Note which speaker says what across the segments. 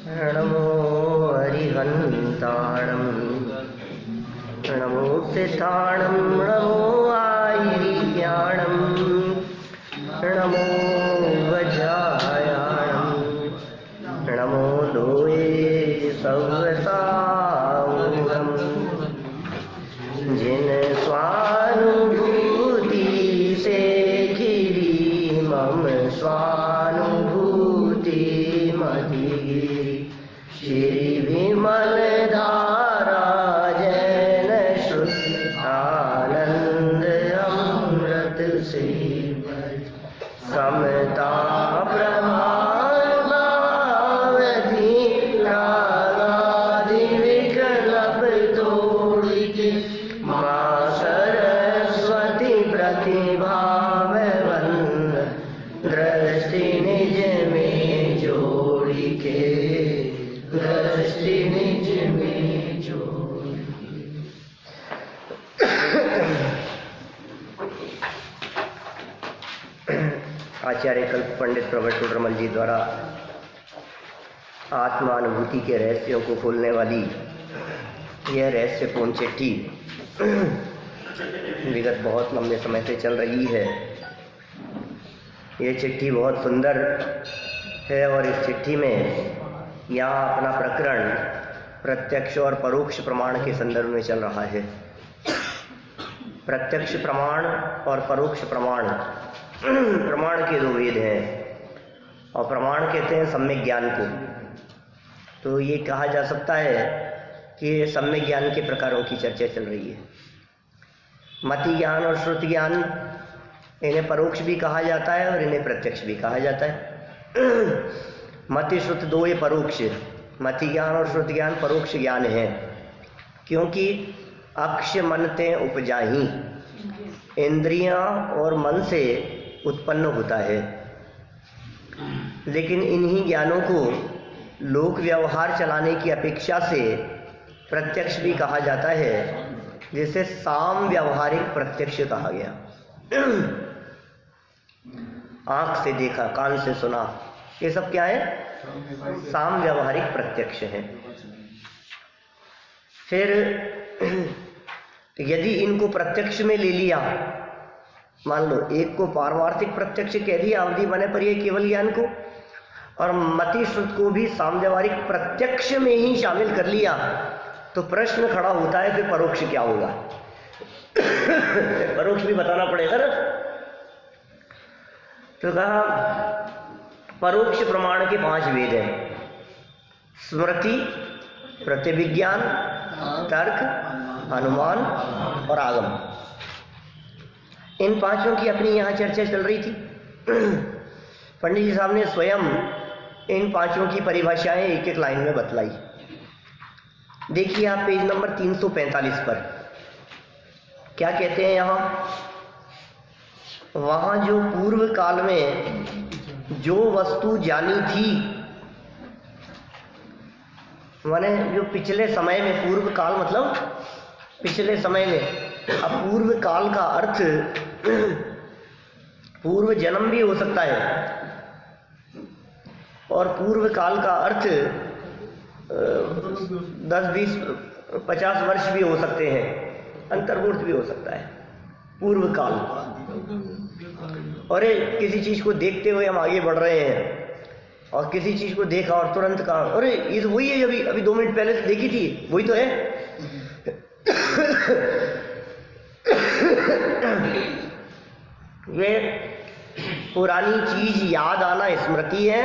Speaker 1: नमो हरिहन्ताणं नमो सिद्धाणं नमो आयिर्ज्ञानं नमो वज्रायाणं नमो लोये सव्यसामूलम् जिन स्वानुभूति से घिरी मम स्वानुभूति मधिगिरी श्री विमल धारा जैन श्रुति आनंद अमृत से समता प्रभावती रागादि विकल्प तोड़ के माँ सरस्वती प्रतिभाववंद दृष्टि निज में जोड़ के दृष्टि निज में जोड़ आचार्य कल्प पंडित प्रवट टोडरमल जी द्वारा आत्मानुभूति के रहस्यों को खोलने वाली यह रहस्यपूर्ण चिट्ठी विगत बहुत लंबे समय से चल रही है। यह चिट्ठी बहुत सुंदर है और इस चिट्ठी में यहाँ अपना प्रकरण प्रत्यक्ष और परोक्ष प्रमाण के संदर्भ में चल रहा है। प्रत्यक्ष प्रमाण और परोक्ष प्रमाण प्रमाण के दो वेद हैं और प्रमाण कहते हैं सम्यक ज्ञान को। तो ये कहा जा सकता है कि सम्यक ज्ञान के प्रकारों की चर्चा चल रही है। मति ज्ञान और श्रुति ज्ञान, इन्हें परोक्ष भी कहा जाता है और इन्हें प्रत्यक्ष भी कहा जाता है। मति श्रुत दो ये परोक्ष, मति ज्ञान और श्रुति ज्ञान परोक्ष ज्ञान है, क्योंकि अक्ष मनते उपजाही इंद्रियां और मन से उत्पन्न होता है। लेकिन इन्हीं ज्ञानों को लोक व्यवहार चलाने की अपेक्षा से प्रत्यक्ष भी कहा जाता है, जिसे साम व्यवहारिक प्रत्यक्ष कहा गया। आंख से देखा, कान से सुना, ये सब क्या है? साम व्यवहारिक प्रत्यक्ष है। फिर यदि इनको प्रत्यक्ष में ले लिया, मान लो एक को पारमार्थिक प्रत्यक्ष कह दिया अवधि बने पर ये केवल ज्ञान को, और मति श्रुत को भी साम व्यवहारिक प्रत्यक्ष में ही शामिल कर लिया, तो प्रश्न खड़ा होता है फिर परोक्ष क्या होगा? परोक्ष भी बताना पड़ेगा ना। तो कहा परोक्ष प्रमाण के 5 वेद हैं: स्मृति, प्रतिविज्ञान, तर्क, अनुमान और आगम। इन 5 की अपनी यहाँ चर्चा चल रही थी। पंडित जी साहब ने स्वयं इन 5 की परिभाषाएं एक एक लाइन में बतलाई। देखिए आप पेज नंबर 345 पर क्या कहते हैं। यहाँ वहाँ जो पूर्व काल में जो वस्तु जानी थी, माने जो पिछले समय में, पूर्व काल मतलब पिछले समय में। अब पूर्व काल का अर्थ पूर्व जन्म भी हो सकता है और पूर्व काल का अर्थ 10, 20, 50 वर्ष भी हो सकते हैं, अंतर्वर्त भी हो सकता है पूर्व काल। और किसी चीज को देखते हुए हम आगे बढ़ रहे हैं और किसी चीज को देखा और तुरंत कहा अरे ये तो वही है, अभी 2 मिनट पहले से देखी थी, वही तो है। ये पुरानी चीज याद आना स्मृति है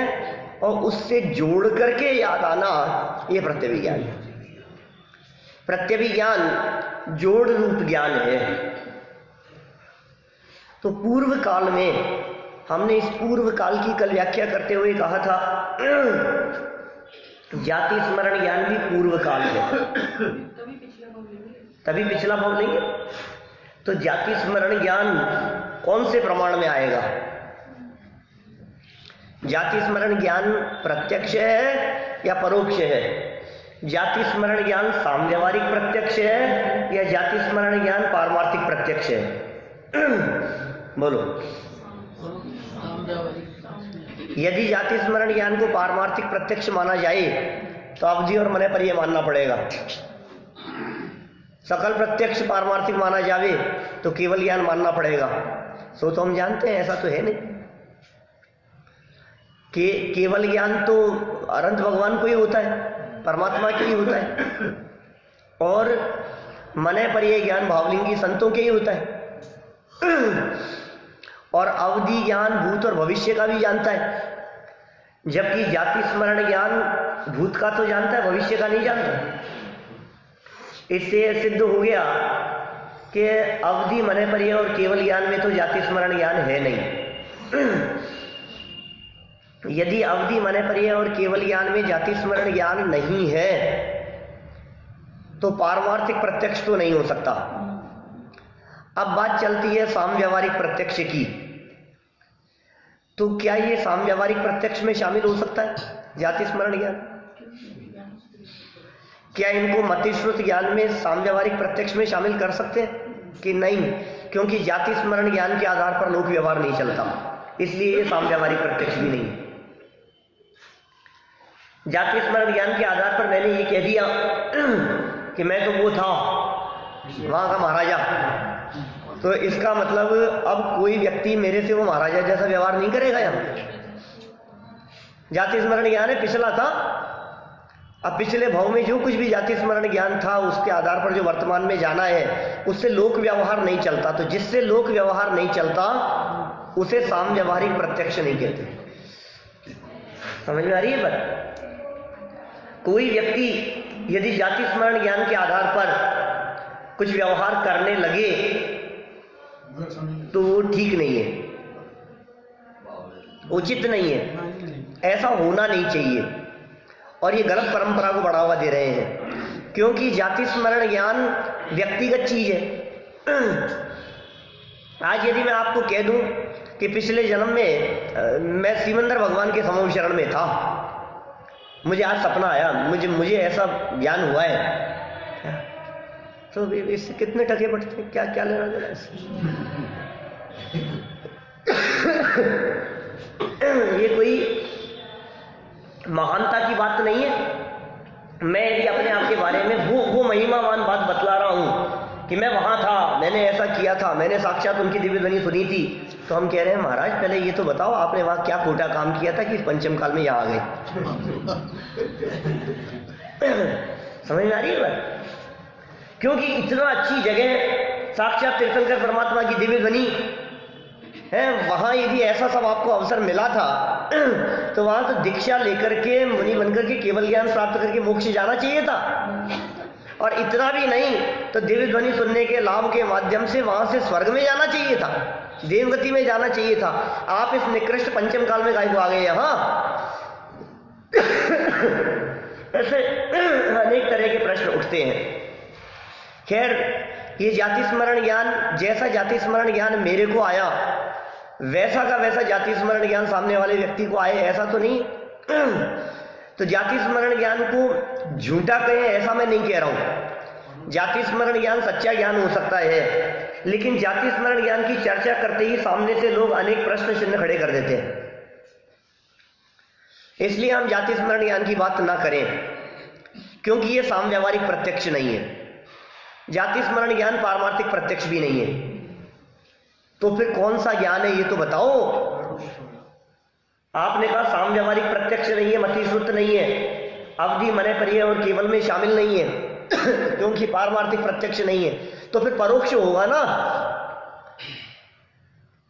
Speaker 1: और उससे जोड़ करके याद आना ये प्रत्यभिज्ञान है। प्रत्यभिज्ञान जोड़ रूप ज्ञान है। तो पूर्व काल में हमने इस पूर्व काल की कल व्याख्या करते हुए कहा था जाति स्मरण ज्ञान भी पूर्व काल है, तभी पिछला भाव लेंगे। तो जाति स्मरण ज्ञान कौन से प्रमाण में आएगा? जाति स्मरण ज्ञान प्रत्यक्ष है या परोक्ष है? जाति स्मरण ज्ञान साम व्यवहारिक प्रत्यक्ष है या जाति स्मरण ज्ञान पारमार्थिक प्रत्यक्ष है? बोलो। यदि जाति स्मरण ज्ञान को पारमार्थिक प्रत्यक्ष माना जाए तो अवधि और मने पर यह मानना पड़ेगा। सकल प्रत्यक्ष पारमार्थिक माना जावे तो केवल ज्ञान मानना पड़ेगा। सो तो हम जानते हैं, ऐसा तो है नहीं कि केवल ज्ञान तो अनंत भगवान को ही होता है, परमात्मा के ही होता है, और मने पर यह ज्ञान भावलिंगी संतों के ही होता है। और अवधि ज्ञान भूत और भविष्य का भी जानता है, जबकि जाति स्मरण ज्ञान भूत का तो जानता है, भविष्य का नहीं जानता। इससे सिद्ध हो गया कि अवधि मने पर यह और केवल ज्ञान में तो जाति स्मरण ज्ञान है नहीं। यदि अवधि मने पर यह और केवल ज्ञान में जाति स्मरण ज्ञान नहीं है तो पारमार्थिक प्रत्यक्ष तो नहीं हो सकता। अब बात चलती है साम व्यावहारिक प्रत्यक्ष की। तो क्या ये साम व्यावहारिक प्रत्यक्ष में शामिल हो सकता है जाति स्मरण ज्ञान? क्या इनको मतिश्रुत ज्ञान में साम व्यावहारिक प्रत्यक्ष में शामिल कर सकते हैं कि नहीं? क्योंकि जाति स्मरण ज्ञान के आधार पर लोक व्यवहार नहीं चलता, इसलिए ये साम व्यावहारिक प्रत्यक्ष भी नहीं। जाति स्मरण ज्ञान के आधार पर मैंने ये कह दिया कि मैं तो वो था वहां का महाराजा, तो इसका मतलब अब कोई व्यक्ति मेरे से वो महाराजा जैसा व्यवहार नहीं करेगा। यहाँ जाति स्मरण ज्ञान है, पिछला था, अब पिछले भाव में जो कुछ भी जाति स्मरण ज्ञान था उसके आधार पर जो वर्तमान में जाना है उससे लोक व्यवहार नहीं चलता। तो जिससे लोक व्यवहार नहीं चलता उसे साम व्यावहारिक प्रत्यक्ष नहीं कहते। समझ में आ रही है बात? कोई व्यक्ति यदि जाति स्मरण ज्ञान के आधार पर कुछ व्यवहार करने लगे तो वो ठीक नहीं है, उचित नहीं है, ऐसा होना नहीं चाहिए, और ये गलत परंपरा को बढ़ावा दे रहे हैं। क्योंकि जाति स्मरण ज्ञान व्यक्तिगत चीज है। आज यदि मैं आपको कह दूं कि पिछले जन्म में मैं सिमंदर भगवान के समूह शरण में था, मुझे आज सपना आया, मुझे ऐसा ज्ञान हुआ है, तो इससे कितने टके बढ़ते हैं? क्या क्या लेना देना इससे? ये कोई महानता की बात नहीं है। मैं यदि अपने आप के बारे में वो महिमावान बात बतला रहा हूं कि मैं वहां था, मैंने ऐसा किया था, मैंने साक्षात उनकी दिव्य ध्वनि सुनी थी, तो हम कह रहे हैं महाराज पहले ये तो बताओ आपने वहां क्या खोटा काम किया था कि इस पंचम काल में यहां आ गए? समझ में आ रही है बात? क्योंकि इतना अच्छी जगह साक्षात तीर्थंकर परमात्मा की दिव्य ध्वनि है, वहां यदि ऐसा सब आपको अवसर मिला था तो वहां तो दीक्षा लेकर के मुनि बनकर के केवल ज्ञान प्राप्त करके मोक्ष जाना चाहिए था। और इतना भी नहीं तो दिव्य ध्वनि सुनने के लाभ के माध्यम से वहां से स्वर्ग में जाना चाहिए था, देवगति में जाना चाहिए था। आप इस निकृष्ट पंचम काल में गायब आ गए यहां। ऐसे अनेक तरह के प्रश्न उठते हैं। खैर, ये जाति स्मरण ज्ञान, जैसा जाति स्मरण ज्ञान मेरे को आया वैसा का वैसा जाति स्मरण ज्ञान सामने वाले व्यक्ति को आए, ऐसा तो नहीं। तो जाति स्मरण ज्ञान को झूठा कहें ऐसा मैं नहीं कह रहा हूं। जाति स्मरण ज्ञान सच्चा ज्ञान हो सकता है, लेकिन जाति स्मरण ज्ञान की चर्चा करते ही सामने से लोग अनेक प्रश्न चिन्ह खड़े कर देते हैं। इसलिए हम जाति स्मरण ज्ञान की बात ना करें, क्योंकि यह साम व्यावहारिक प्रत्यक्ष नहीं है। जाति स्मरण ज्ञान पारमार्थिक प्रत्यक्ष भी नहीं है। तो फिर कौन सा ज्ञान है ये तो बताओ। आपने कहा साम व्यावहारिक प्रत्यक्ष नहीं है, मतिश्रुत नहीं है, अवधि मने परिय और केवल में शामिल नहीं है क्योंकि पारमार्थिक प्रत्यक्ष नहीं है। तो फिर परोक्ष होगा ना,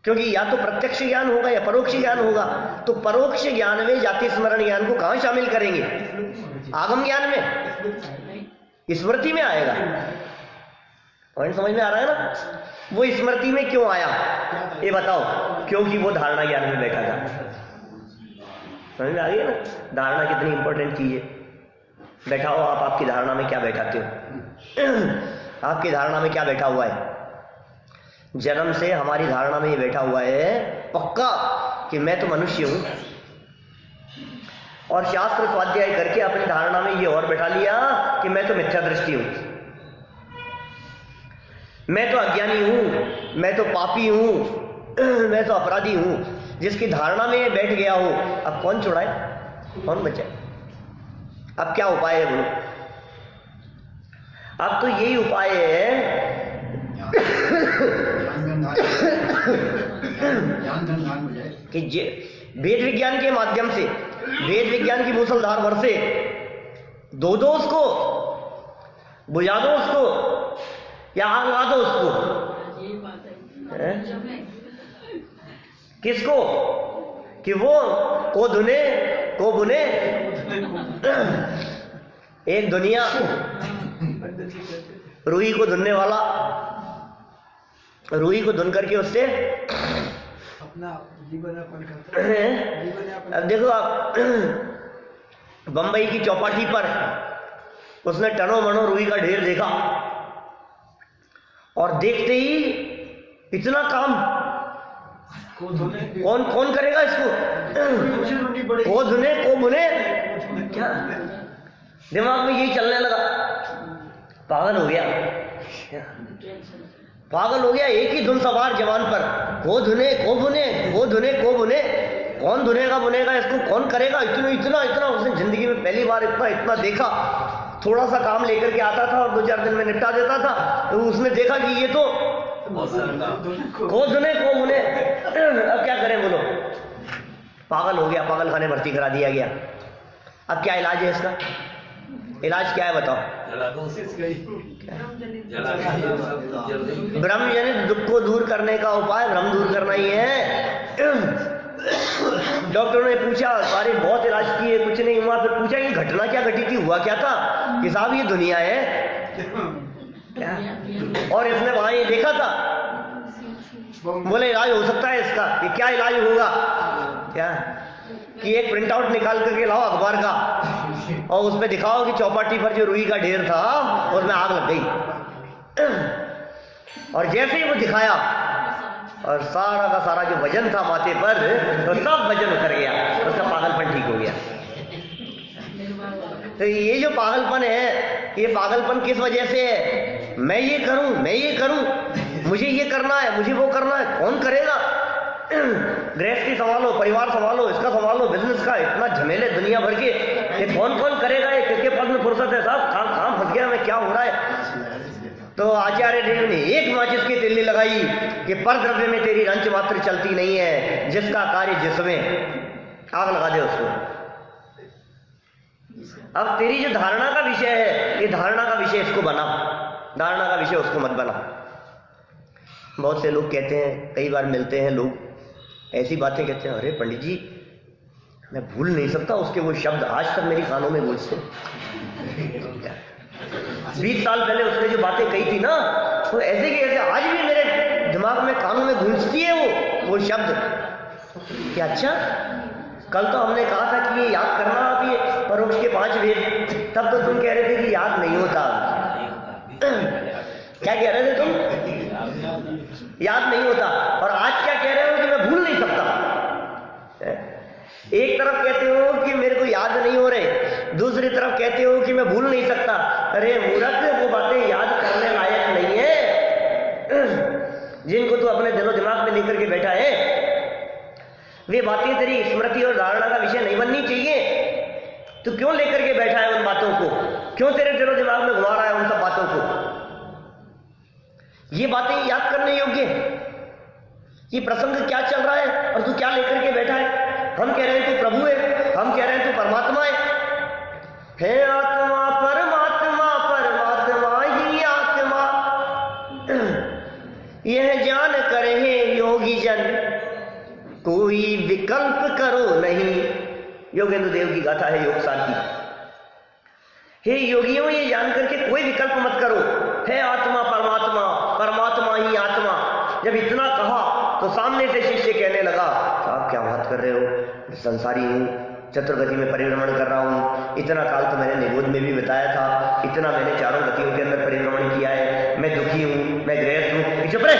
Speaker 1: क्योंकि या तो प्रत्यक्ष ज्ञान होगा या परोक्ष ज्ञान होगा। तो परोक्ष ज्ञान में जाति स्मरण ज्ञान को कहां शामिल करेंगे? आगम ज्ञान में, स्मृति में आएगा। पॉइंट समझ में आ रहा है ना? वो स्मृति में क्यों आया ये बताओ? क्योंकि वो धारणा ज्ञान में बैठा था। समझ में आ रही है ना? धारणा कितनी इंपॉर्टेंट चीज है। बैठा हो आप, आपकी धारणा में क्या बैठाते हो? आपकी धारणा में क्या बैठा हुआ है? जन्म से हमारी धारणा में ये बैठा हुआ है पक्का कि मैं तो मनुष्य हूं, और शास्त्र स्वाध्याय करके अपनी धारणा में ये और बैठा लिया कि मैं तो मिथ्या दृष्टि हूं, मैं तो अज्ञानी हूं, मैं तो पापी हूं, मैं तो अपराधी हूं। जिसकी धारणा में बैठ गया हो, अब कौन छुड़ाए, कौन बचाए? अब क्या उपाय है बोलो? अब तो यही उपाय है कि वेद विज्ञान के माध्यम से, वेद विज्ञान की मूसलधार वर्षे दो उसको, बुझा दो उसको या आग लगा दो उसको। किसको? कि वो को धुने को बुने। एक दुनिया रूही को धुनने वाला, रूही को धुन करके उससे अपना जीवन यापन करता है। अब देखो आप, बंबई की चौपाटी पर उसने टनो मनो रूही का ढेर देखा और देखते ही इतना काम कौन कौन करेगा इसको? को धुने को बुने, क्या दिमाग में यही चलने लगा। पागल हो गया, पागल हो गया। एक ही धुन सवार जवान पर, को धुने को बुने, को धुने को बुने। कौन धुनेगा बुनेगा इसको, कौन करेगा? इतना इतना इतना उसने जिंदगी में पहली बार इतना इतना देखा। थोड़ा सा काम लेकर के आता था और 2-4 दिन में निपटा देता था, तो उसने देखा कि ये तो को धुने को बुने। अब क्या करें बोलो? पागल हो गया, पागल खाने भर्ती करा दिया गया। अब क्या इलाज है इसका? इलाज क्या है बताओ? ब्रह्म जनित दुख को दूर करने का उपाय भ्रम दूर करना ही है। डॉक्टरों ने पूछा, अरे बहुत इलाज किए कुछ नहीं हुआ। फिर पूछा ये घटना क्या घटी थी, हुआ क्या था? कि साहब ये दुनिया है क्या? और इसने वहां ये देखा था। बोले इलाज हो सकता है इसका? कि क्या इलाज होगा? क्या कि एक प्रिंट आउट निकाल करके लाओ अखबार का और उसमें दिखाओ कि चौपाटी पर जो रूही का ढेर था उसमें आग लग गई। और जैसे ही वो दिखाया और सारा का सारा जो वजन था माथे पर, तो सब वजन उतर गया, उसका पागलपन ठीक हो गया। तो ये जो पागलपन है, ये पागलपन किस वजह से है? मैं ये करूं, मैं ये करूं, मुझे ये करना है, मुझे वो करना है। कौन करेगा? गृहस्थी संभालो, परिवार संभालो, इसका संभालो, बिजनेस का, इतना झमेले दुनिया भर के, ये कौन कौन करेगा? ये किसके पास में फुर्सत है? साहब काम फंस गया मैं, क्या हो रहा है? तो आचार्य देव ने एक माचिस की तिल्ली लगाई कि परद्रव्य में तेरी रंच मात्र चलती नहीं है, जिसका कार्य जिसमें, आग लगा दे उसको। अब तेरी जो धारणा का विषय है, ये धारणा का विषय इसको बना, धारणा का विषय उसको मत बना। बहुत से लोग कहते हैं, कई बार मिलते हैं लोग ऐसी बातें कहते हैं, अरे पंडित जी मैं भूल नहीं सकता उसके वो शब्द, आज तक मेरी कानों में गूंजते। 20 साल पहले उसने जो बातें कही थी ना, वो ऐसे कि ऐसे आज भी मेरे दिमाग में कानों में गूंजती है वो शब्द। क्या अच्छा, कल तो हमने कहा था कि ये याद करना आप, ये परोक्ष के 5 वेद, तब तो तुम कह रहे थे कि याद नहीं होता। क्या कह रहे थे तुम? याद नहीं होता। और आज क्या कह रहे हो कि मैं भूल नहीं सकता। एक तरफ कहते हो कि मेरे को याद नहीं हो रहे, दूसरी तरफ कहते हो कि मैं भूल नहीं सकता। अरे मूर्ख, वो बातें याद करने लायक नहीं है जिनको तू अपने दिलो दिमाग में लेकर के बैठा है। वे बातें तेरी स्मृति और धारणा का विषय नहीं बननी चाहिए। तू क्यों लेकर के बैठा है उन बातों को? क्यों तेरे दिलो दिमाग में घुमा रहा है उन सब बातों को? ये बातें याद करने योग्य है। ये प्रसंग क्या चल रहा है और तू क्या लेकर के बैठा है? हम कह रहे हैं तू प्रभु है, हम कह रहे हैं तू परमात्मा है आत्मा परमात्मा, परमात्मा ही आत्मा, यह जान करे योगी जन, कोई विकल्प करो नहीं। योगेंद्र देव की गाथा है योग सार की। हे योगियों, ये जान करके कोई विकल्प मत करो, है आत्मा परमात्मा, परमात्मा ही आत्मा। जब इतना कहा तो सामने से शिष्य कहने लगा, आप क्या बात कर रहे हो, संसारी हूँ, चतुर्गति में परिभ्रमण कर रहा हूँ, इतना काल तो मैंने निगोद में भी बिताया था, इतना मैंने चारों गतियों के अंदर परिभ्रमण किया है, मैं दुखी हूँ, मैं गृहस्थ हूँ। चुप रहे,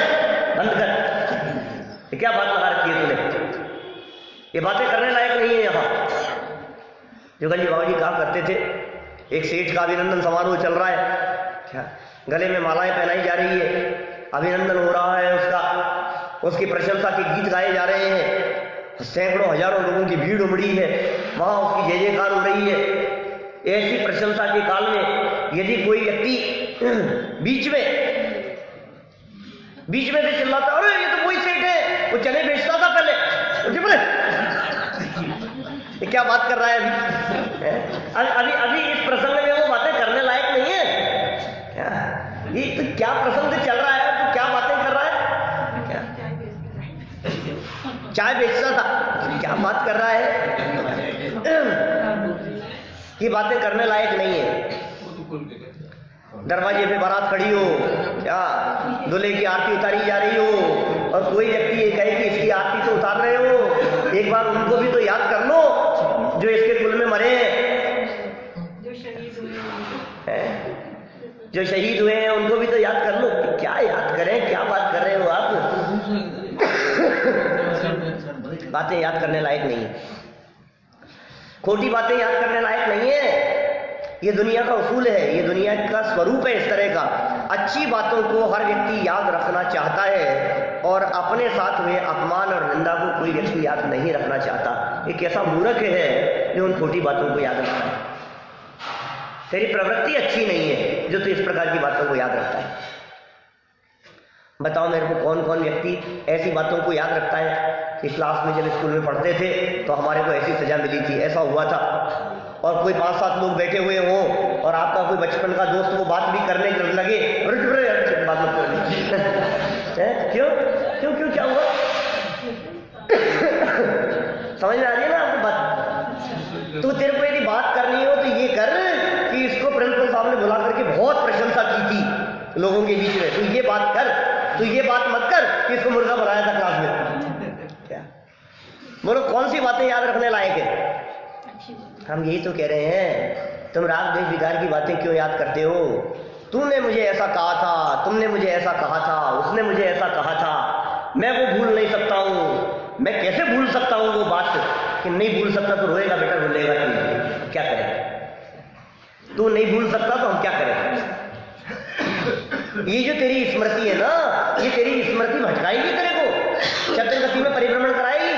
Speaker 1: बंद कर, क्या बात लगा रखी है तूने? ये बातें करने लायक नहीं है यहाँ। जुगल जी बाबा जी कहा करते थे, एक सेठ का अभिनंदन समारोह चल रहा है, क्या गले में मालाएं पहनाई जा रही है, अभिनंदन हो रहा है उसका, उसकी प्रशंसा के गीत गाए जा रहे हैं। सैकड़ों हजारों लोगों की भीड़ उमड़ी है, वहां उसकी जय जयकार हो रही है। ऐसी प्रशंसा के काल में यदि कोई व्यक्ति बीच में से चिल्लाता, अरे ये तो वही सेठ है, वो चने बेचता था पहले, बोले ये क्या बात कर रहा है अभी अभी इस प्रसंग में वो बातें करने लायक नहीं है। ये तो क्या प्रसंग चल रहा है, तो क्या बातें कर रहा है, क्या चाय बेचता था, क्या बात कर रहा है, ये बातें करने लायक नहीं है। दरवाजे पे बारात खड़ी हो, क्या दूल्हे की आरती उतारी जा रही हो, और कोई व्यक्ति ये कहे कि इसकी आरती तो उतार रहे हो, एक बार उनको भी तो याद कर लो जो इसके कुल में मरे हैं, जो शहीद हुए हैं उनको भी तो याद कर लो। क्या याद करें, क्या बात कर रहे हो आप, बातें याद करने लायक नहीं है, खोटी बातें याद करने लायक नहीं है। ये दुनिया का उसूल है, ये दुनिया का स्वरूप है इस तरह का। अच्छी बातों को हर व्यक्ति याद रखना चाहता है और अपने साथ हुए अपमान और निंदा को कोई व्यक्ति याद नहीं रखना चाहता। एक ऐसा मूर्ख है जो उन खोटी बातों को याद रखता है। तेरी प्रवृत्ति अच्छी नहीं है जो तू इस प्रकार की बातों को याद रखता है। बताओ मेरे को कौन कौन व्यक्ति ऐसी बातों को याद रखता है कि क्लास में जब स्कूल में पढ़ते थे तो हमारे को ऐसी सजा मिली थी, ऐसा हुआ था, और कोई 5-7 लोग बैठे हुए हों और आपका कोई बचपन का दोस्त वो बात भी करने लगे, बात मत करनी क्यों क्यों क्यों क्या हुआ समझ में आ रही है ना आपको बात। तो तेरे को यदि बात करनी हो तो ये कर कि इसको प्रिंसिपल साहब ने बुला करके बहुत प्रशंसा की थी लोगों के बीच में, तू ये बात कर, तू ये बात मत कर कि इसको मुर्गा बनाया था क्लास में। क्या बोलो, कौन सी बातें याद रखने लायक है? हम यही तो कह रहे हैं, तुम राग द्वेष विकार की बातें क्यों याद करते हो? तूने मुझे ऐसा कहा था, तुमने मुझे ऐसा कहा था, उसने मुझे ऐसा कहा था, मैं वो भूल नहीं सकता हूँ। मैं कैसे भूल सकता हूँ वो बात? कि नहीं भूल सकता तो रोएगा बेटा, भूलेगा तू, क्या करें? तू नहीं भूल सकता तो हम क्या करें? ये जो तेरी स्मृति है ना, ये तेरी स्मृति भटकाएगी तेरे को, चतुर्गति में परिभ्रमण कराएगी।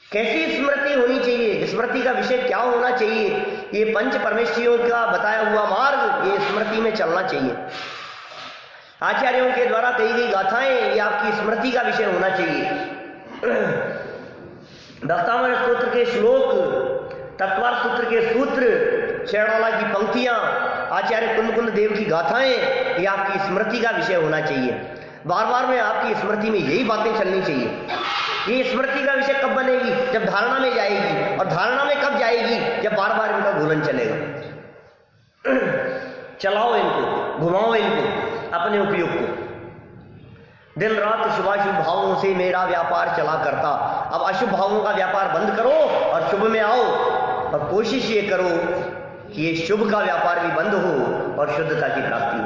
Speaker 1: कैसी स्मृति होनी चाहिए? स्मृति का विषय क्या होना चाहिए? ये पंच परमेश्वरियों का बताया हुआ मार्ग, ये स्मृति में चलना चाहिए। आचार्यों के द्वारा कही गई गाथाएं, ये आपकी स्मृति का विषय होना चाहिए। भक्तामृत स्तोत्र के श्लोक, तत्वार सूत्र के सूत्र, शेरवाला की पंक्तियां, आचार्य कुंद देव की गाथाएं, ये आपकी स्मृति का विषय होना चाहिए। बार बार में आपकी स्मृति में यही बातें चलनी चाहिए। ये स्मृति का विषय कब बनेगी? जब धारणा में जाएगी। और धारणा में कब जाएगी? जब बार बार इनका घूलन चलेगा। चलाओ इनको, घुमाओ इनको अपने उपयोग को। दिन रात शुभाशुभ भावों से मेरा व्यापार चला करता। अब अशुभ भावों का व्यापार बंद करो और शुभ में आओ, और कोशिश ये करो कि ये शुभ का व्यापार भी बंद हो और शुद्धता की प्राप्ति हो।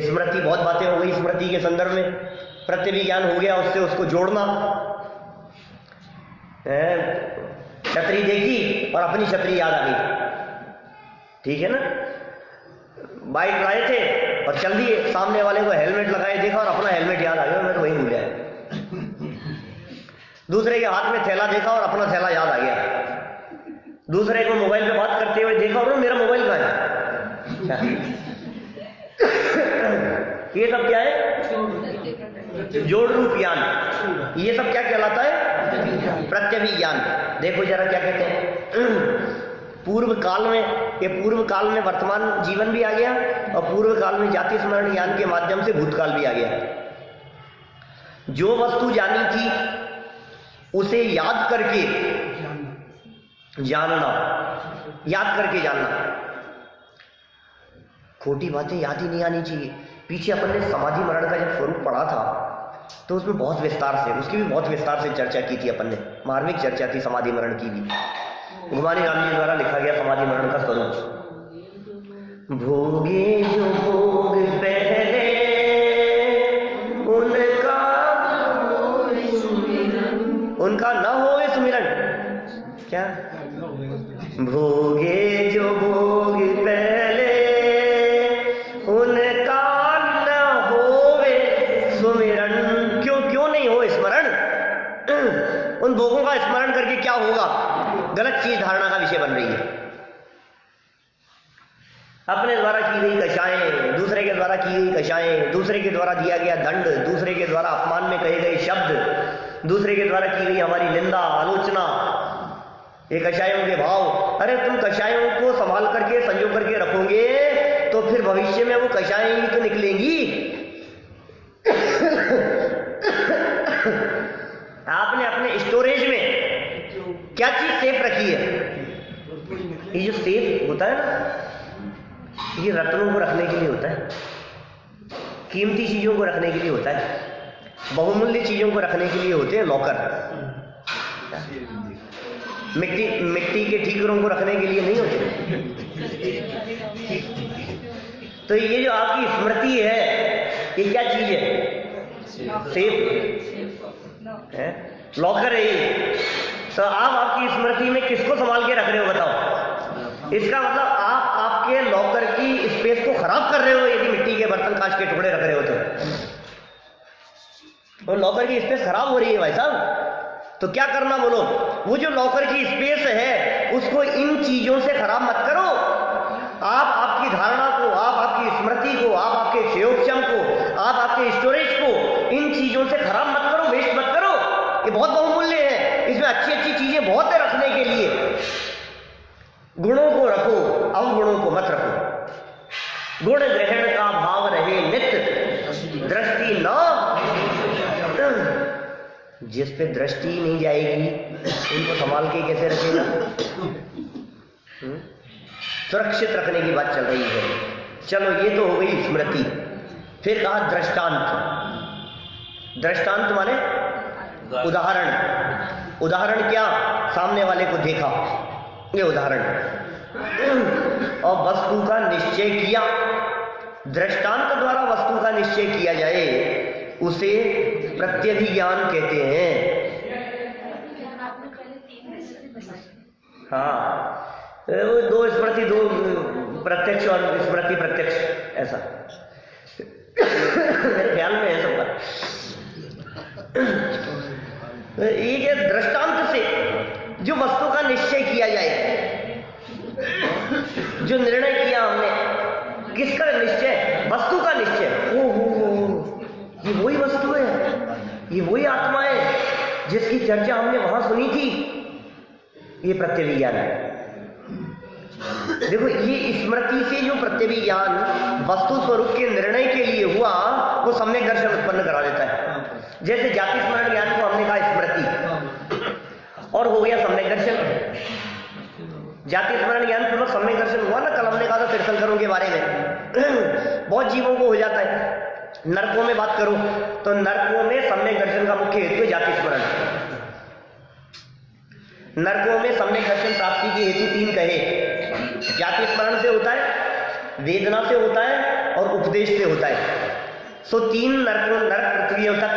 Speaker 1: स्मृति, बहुत बातें हो गई स्मृति के संदर्भ में। प्रत्यभिज्ञान हो गया, उससे उसको जोड़ना। छतरी देखी और अपनी छतरी याद आ गई, ठीक है ना? बाइक लाए थे और चल दिए, सामने वाले को हेलमेट लगाए देखा और अपना हेलमेट याद आ गया, मैं तो वही भूल गया। दूसरे के हाथ में थैला देखा और अपना थैला याद आ गया। दूसरे को मोबाइल पे बात करते हुए देखा और मेरा मोबाइल कहाँ है? ये सब क्या है? जोड़ रूप ज्ञान। ये सब क्या कहलाता है? प्रत्यभिज्ञान। देखो जरा क्या कहते हैं। पूर्व काल में, ये पूर्व काल में वर्तमान जीवन भी आ गया और पूर्व काल में जाति स्मरण ज्ञान के माध्यम से भूतकाल भी आ गया। जो वस्तु जानी थी उसे याद करके जानना, याद करके जानना। खोटी बातें याद ही नहीं आनी चाहिए। पीछे अपन ने समाधि मरण का जब स्वरूप पढ़ा था तो उसमें बहुत विस्तार से, उसकी भी बहुत विस्तार से चर्चा की थी अपन ने। मार्मिक चर्चा थी समाधि मरण की भी। गुमानी राम जी द्वारा लिखा गया समाधि मरण का स्वरूप। भोगे जो भोग पहले उनका न होवे सुमिरन। क्या? भोगे जो भोग पहले उनका न होवे सुमिरन। क्यों नहीं हो स्मरण? गलत चीज धारणा का विषय बन रही है। अपने द्वारा की गई कषाएं, दूसरे के द्वारा की गई कषाएं, दूसरे के द्वारा दिया गया दंड, दूसरे के द्वारा अपमान में कहे गए शब्द, दूसरे के द्वारा की गई हमारी निंदा आलोचना, ये कषायों के भाव। अरे तुम कषायों को संभाल करके संजो करके रखोगे तो फिर भविष्य में वो कषाएं ही तो निकलेंगी। आपने अपने स्टोरेज में क्या चीज सेफ रखी है? ये जो सेफ होता है ना, ये रत्नों को रखने के लिए होता है, कीमती चीजों को रखने के लिए होता है, बहुमूल्य चीजों को रखने के लिए होते हैं लॉकर। मिट्टी के ठीकरों को रखने के लिए नहीं होते। तो ये जो आपकी स्मृति है, ये क्या चीज है? सेफ है, लॉकर है ये। तो आप आपकी स्मृति में किसको संभाल के रख रहे हो बताओ? इसका मतलब आप आपके लॉकर की स्पेस को खराब कर रहे हो यदि मिट्टी के बर्तन कांच के टुकड़े रख रहे हो तो लॉकर की स्पेस खराब हो रही है भाई साहब। तो क्या करना बोलो? वो जो लॉकर की स्पेस है उसको इन चीजों से खराब मत करो। आप आपकी धारणा को, आप आपकी स्मृति को, आप आपके क्षयोक्षम को, आप आपके स्टोरेज को इन चीजों से खराब मत करो, वेस्ट मत करो। ये बहुत बहुमूल्य है, इसमें अच्छी अच्छी चीजें बहुत है रखने के लिए। गुणों को रखो, अवगुणों को मत रखो। गुण ग्रहण का भाव रहे नित्य, दृष्टि न। जिस पे दृष्टि नहीं जाएगी उनको संभाल के कैसे रखेगा? सुरक्षित रखने की बात चल रही है। चलो ये तो हो गई स्मृति। फिर कहा दृष्टांत। दृष्टांत माने उदाहरण। उदाहरण क्या? सामने वाले को देखा, ये उदाहरण। और वस्तु का निश्चय किया। दृष्टांत द्वारा वस्तु का निश्चय किया जाए उसे प्रत्यभिज्ञान कहते हैं। हाँ, वो दो स्मृति, दो प्रत्यक्ष और स्मृति प्रत्यक्ष, ऐसा मेरे ख्याल में है सबका। ये दृष्टांत से जो वस्तु का निश्चय किया जाए, जो निर्णय किया हमने, किसका निश्चय? वस्तु का निश्चय। ये वही वस्तु है, ये वही आत्मा है जिसकी चर्चा हमने वहां सुनी थी। ये प्रत्यभिज्ञान है। देखो, ये स्मृति से जो प्रत्यभिज्ञान वस्तु स्वरूप के निर्णय के लिए हुआ, वो सम्यक दर्शन उत्पन्न करा देता है। जैसे जाति स्मरण ज्ञान को हमने कहा स्मृति, और हो गया सम्यक दर्शन। जाति स्मरण ज्ञान पूर्वक सम्यक दर्शन हुआ ना। कल हमने कहा था तीर्थंकरों के बारे में। बहुत जीवों को हो जाता है। नरकों में बात करो तो नरकों में सम्यक दर्शन का मुख्य हेतु है जाति स्मरण। नरकों में सम्यक दर्शन प्राप्ति के हेतु तीन कहे। जाति स्मरण से होता है, वेदना से होता है और उपदेश से होता है। सो तीन नरक पृथ्वियों तक,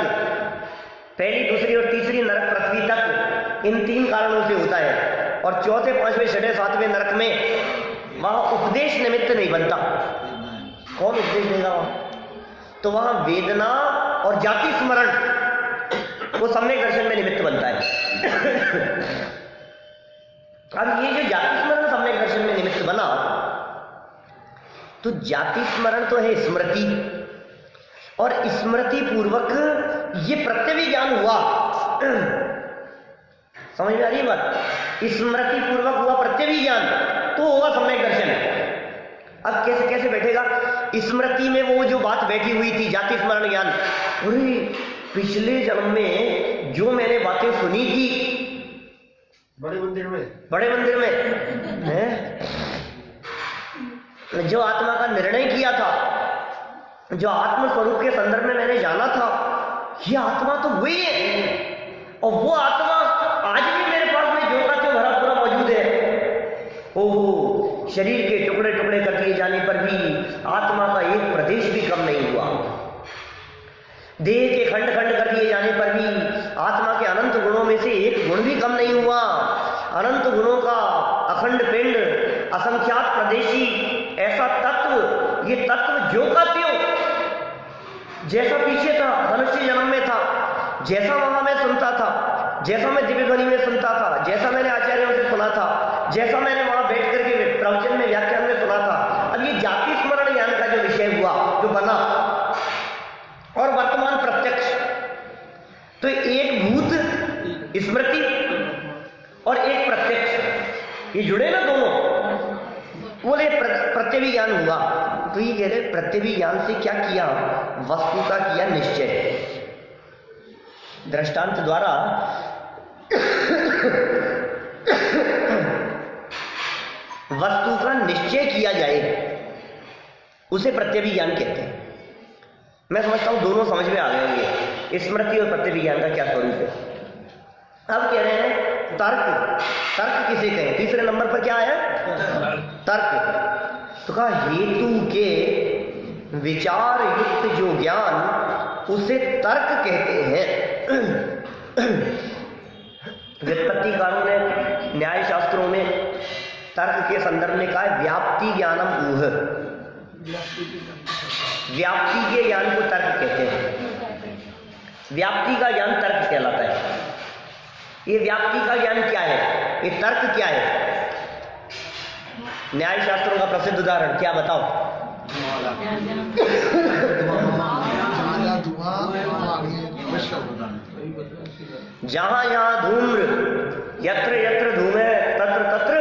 Speaker 1: पहली दूसरी और तीसरी नरक पृथ्वी तक, इन तीन कारणों से होता है। और चौथे पांचवें छठे सातवें नरक में वहां उपदेश निमित्त नहीं बनता। कौन उपदेश देगा वहां? तो वहां वेदना और जाति स्मरण वो सम्यक दर्शन में निमित्त बनता है। अब ये जो जाति स्मरण सम्यक दर्शन में निमित्त बना, तो जाति स्मरण तो है स्मृति, और स्मृति पूर्वक ये प्रत्यभिज्ञान हुआ। समझ में आ रही बात? स्मृति पूर्वक हुआ प्रत्यभिज्ञान, तो होगा सम्यक दर्शन। अब कैसे कैसे बैठेगा? स्मृति में वो जो बात बैठी हुई थी, जाति स्मरण ज्ञान, अरे पिछले जन्म में जो मैंने बातें सुनी थी बड़े मंदिर में है, जो आत्मा का निर्णय किया था, जो आत्म स्वरूप के संदर्भ में मैंने जाना था, ये आत्मा तो वही है। और वो आत्मा आज भी मेरे पास में जो का त्यों भरा पूरा मौजूद है। ओहो, शरीर के टुकड़े टुकड़े कर दिए जाने पर भी आत्मा का एक प्रदेश भी कम नहीं हुआ। देह के खंड खंड कर दिए जाने पर भी आत्मा के अनंत गुणों में से एक गुण भी कम नहीं हुआ। अनंत गुणों का अखंड पिंड, असंख्यात प्रदेशी, ऐसा तत्व, ये तत्व जो का त्यों जैसा पीछे था, मनुष्य जन्म में था, जैसा वहां मैं सुनता था, जैसा मैं दिव्य ध्वनि में सुनता था, जैसा मैंने आचार्यों से सुना था, जैसा मैंने वहां बैठ करके प्रवचन में व्याख्यान में सुना था। अब ये जाति स्मरण ज्ञान का जो विषय हुआ, जो बना, और वर्तमान प्रत्यक्ष, तो एक भूत स्मृति और एक प्रत्यक्ष, ये जुड़े ना दोनों, बोले प्रत्यभिज्ञान हुआ। तो ये कह रहे प्रत्यभिज्ञान से क्या किया, वस्तु का किया निश्चय। दृष्टांत द्वारा वस्तु का निश्चय किया जाए, उसे प्रत्यभिज्ञान कहते हैं। मैं समझता हूं दोनों समझ में आ गए होंगे, स्मृति और प्रत्यभिज्ञान का क्या स्वरूप है। अब कह रहे हैं तर्क, तर्क किसे कहें, तीसरे नंबर पर क्या आया, तर्क। तो कहा हेतु के विचार युक्त जो ज्ञान, उसे तर्क कहते हैं। व्युत्पत्तिकारों ने न्याय शास्त्रों में तर्क के संदर्भ में कहा है व्याप्ति ज्ञानम ऊह, व्याप्ति के ज्ञान को तर्क कहते हैं। व्याप्ति का ज्ञान तर्क कहलाता है। ये व्याप्ति का ज्ञान क्या है, ये तर्क क्या है। न्याय शास्त्रों का प्रसिद्ध उदाहरण क्या बताओ, जहां जहां धूम्र, यत्र यत्र धूमे तत्र तत्र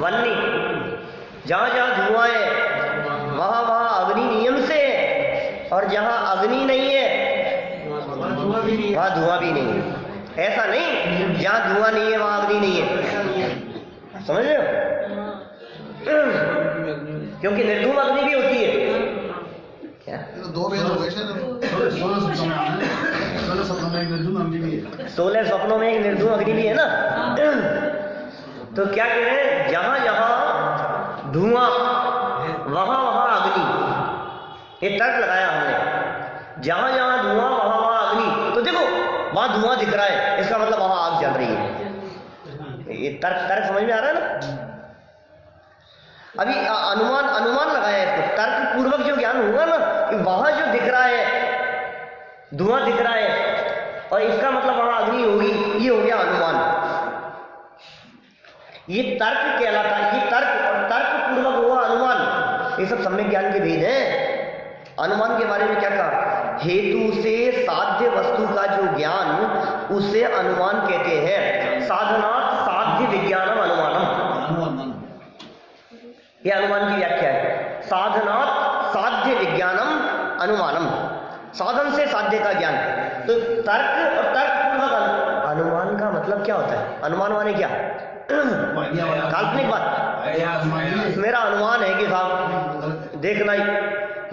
Speaker 1: वन्नी, जहां जहां धुआं है वहां वहां अग्नि नियम से, और जहां अग्नि नहीं है वहां धुआं भी नहीं है। ऐसा नहीं जहां धुआं नहीं है वहां अग्नि नहीं है, समझ रहे हो, क्योंकि निर्धूम अग्नि भी होती है। क्या
Speaker 2: दो भेद हो गए,
Speaker 1: 16 सपनों में एक निर्धूम अग्नि भी है ना। तो क्या कह रहे हैं, जहां जहां धुआं वहां वहां अग्नि, ये तर्क लगाया हमने। जहां जहां धुआं वहां वहां अग्नि, तो देखो वहां धुआं दिख रहा है, इसका मतलब वहां आग जल रही है। ये तर्क समझ में आ रहा है ना। अभी अनुमान लगाया इसको, तर्क पूर्वक जो ज्ञान हुआ ना, कि वहां जो दिख रहा है धुआं दिख रहा है और इसका मतलब वहां अग्नि होगी, ये हो गया अनुमान। ये तर्क कहलाता है, ये तर्क और तर्क पूर्वक हुआ अनुमान, ये सब सम्यक ज्ञान के भेद हैं। अनुमान के बारे में क्या कहा, हेतु से साध्य वस्तु का जो ज्ञान, उसे अनुमान कहते हैं। साधनात् साध्य विज्ञानम अनुमानम, यह अनुमान की व्याख्या है। साधनात् साध्य विज्ञानम अनुमानम, साधन से साध्य का ज्ञान। तो तर्क और तर्क पूर्वक अनुमान का मतलब क्या होता है, अनुमान माने क्या, काल्पनिक बात। मेरा अनुमान है कि साहब देखना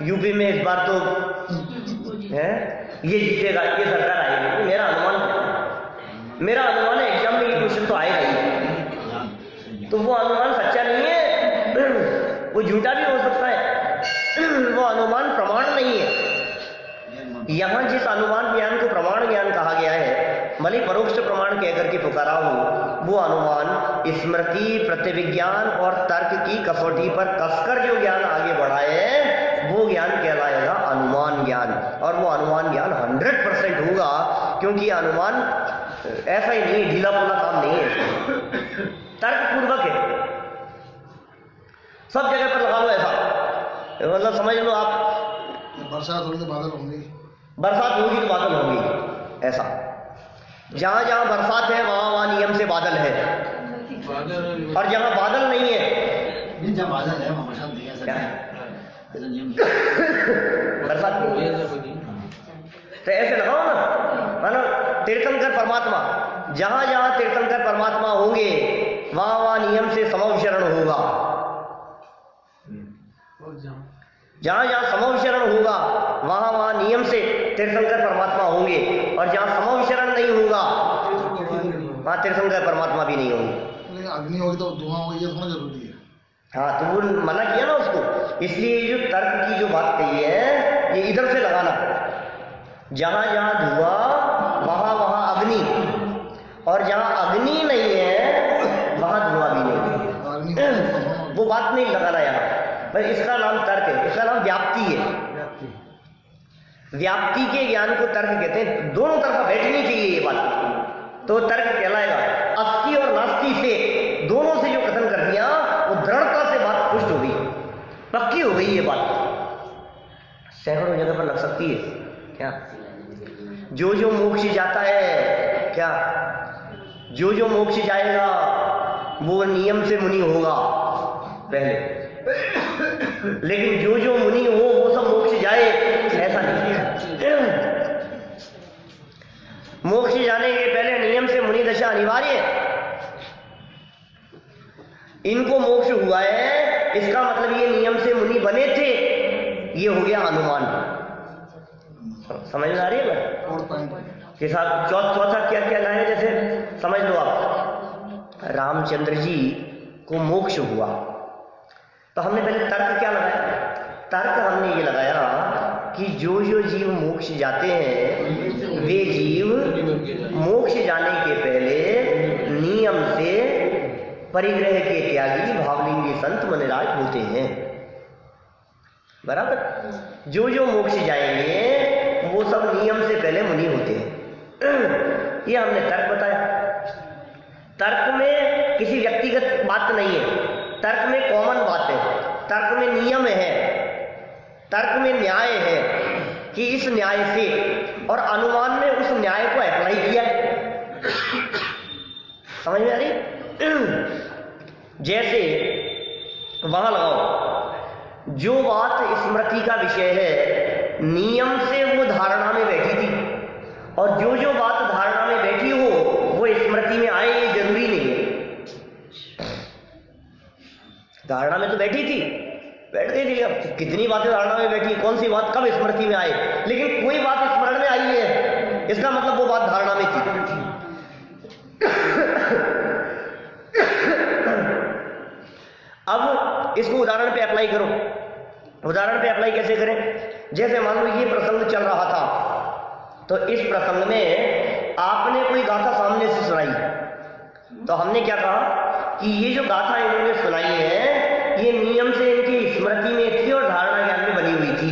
Speaker 1: यूपी में इस बार तो है ये जीतेगा, ये सरकार आएगी, मेरा अनुमान। मेरा अनुमान है एग्जाम में ये क्वेश्चन तो आएगा ही, तो वो अनुमान सच्चा नहीं है, वो झूठा भी हो सकता है, वो अनुमान प्रमाण नहीं है। यहां जिस अनुमान ज्ञान को प्रमाण ज्ञान कहा गया है, भले परोक्ष प्रमाण कहकर के पुकारा हो, वो अनुमान स्मृति, प्रतिविज्ञान और तर्क की कसौटी पर कसकर जो ज्ञान आगे बढ़ाए, वो ज्ञान कहलाएगा अनुमान ज्ञान। और वो अनुमान ज्ञान 100% होगा, क्योंकि अनुमान ऐसा ही नहीं, ढीला पुल्ला काम नहीं है, तर्क पूर्वक है। सब जगह पर लगा लो ऐसा, मतलब समझ लो आप
Speaker 2: बरसात होगी तो बादल होंगे,
Speaker 1: बरसात होगी तो बादल होंगे, ऐसा। जहां जहां बरसात है वहां वहां नियम से बादल है, और जहां बादल नहीं है,
Speaker 2: जहां बादल है वहां बरसात नहीं है।
Speaker 1: क्या बरसात नहीं, तो ऐसे लगाओ ना, मानो तीर्थंकर परमात्मा, जहां जहां तीर्थंकर परमात्मा होंगे वहां वहां नियम से समविचरण होगा। जहां जहां समविचरण होगा वहां वहां नियम से तीर्थंकर परमात्मा होंगे, और जहां समविचरण नहीं होगा वहां तीर्थंकर परमात्मा भी नहीं होंगे।
Speaker 2: अग्नि होगी तो धुआं होगी, ये थोड़ा जरूरी है।
Speaker 1: हाँ, तो वो मना किया ना उसको, इसलिए जो तर्क की जो बात कही है, ये इधर से लगाना, जहां जहां धुआं वहां वहां अग्नि, और जहां अग्नि नहीं है वहां धुआं भी नहीं, वो बात नहीं लगाना यहाँ। पर इसका नाम तर्क है, इसका नाम व्याप्ति है। व्याप्ति के ज्ञान को तर्क कहते हैं। दोनों तरफ बैठनी चाहिए ये बात, तो तर्क कहलाएगा। अस्ति और नास्ति से, दोनों से ये बात सैकड़ों जगह पर लग सकती है क्या? जो जो मोक्ष जाता है क्या, जो जो मोक्ष जाएगा वो नियम से मुनि होगा पहले, लेकिन जो जो मुनि हो वो सब मोक्ष जाए ऐसा नहीं है। मोक्ष जाने के पहले नियम से मुनि दशा अनिवार्य है। इनको मोक्ष हुआ है, इसका मतलब ये नियम से मुनि बने थे, ये हो गया अनुमान। समझ में आ रही है के साथ चौथा क्या क्या लाए, जैसे समझ लो आप रामचंद्र जी को मोक्ष हुआ, तो हमने पहले तर्क क्या लगाया? तर्क हमने ये लगाया कि जो जो जीव मोक्ष जाते हैं वे जीव मोक्ष जाने के पहले नियम से परिग्रह के त्यागी भावलिंगी संत मनराज होते हैं। बराबर, जो जो मोक्ष जाएंगे वो सब नियम से पहले मुनि होते हैं। ये हमने तर्क बताया। तर्क में किसी व्यक्तिगत बात नहीं है, तर्क में कॉमन बात है, तर्क में नियम है, तर्क में न्याय है कि इस न्याय से, और अनुमान में उस न्याय को अप्लाई किया। समझ में आ रही? जैसे वहां लगाओ, जो बात स्मृति का विषय है नियम से वो धारणा में बैठी थी, और जो जो बात धारणा में बैठी हो वो स्मृति में आए ये जरूरी नहीं है। धारणा में तो बैठी थी, बैठ गई थी, अब कितनी बातें धारणा में बैठी, कौन सी बात कब स्मृति में आए, लेकिन कोई बात स्मरण में आई है, इसका मतलब वो बात धारणा में थी। अब इसको उदाहरण पे अप्लाई करो। उदाहरण पे अप्लाई कैसे करें? जैसे मान लो ये प्रसंग चल रहा था, तो इस प्रसंग में आपने कोई गाथा सामने से सुनाई, तो हमने क्या कहा कि ये जो गाथा इन्होंने सुनाई है ये नियम से इनकी स्मृति में थी और धारणा ज्ञान में बनी हुई थी,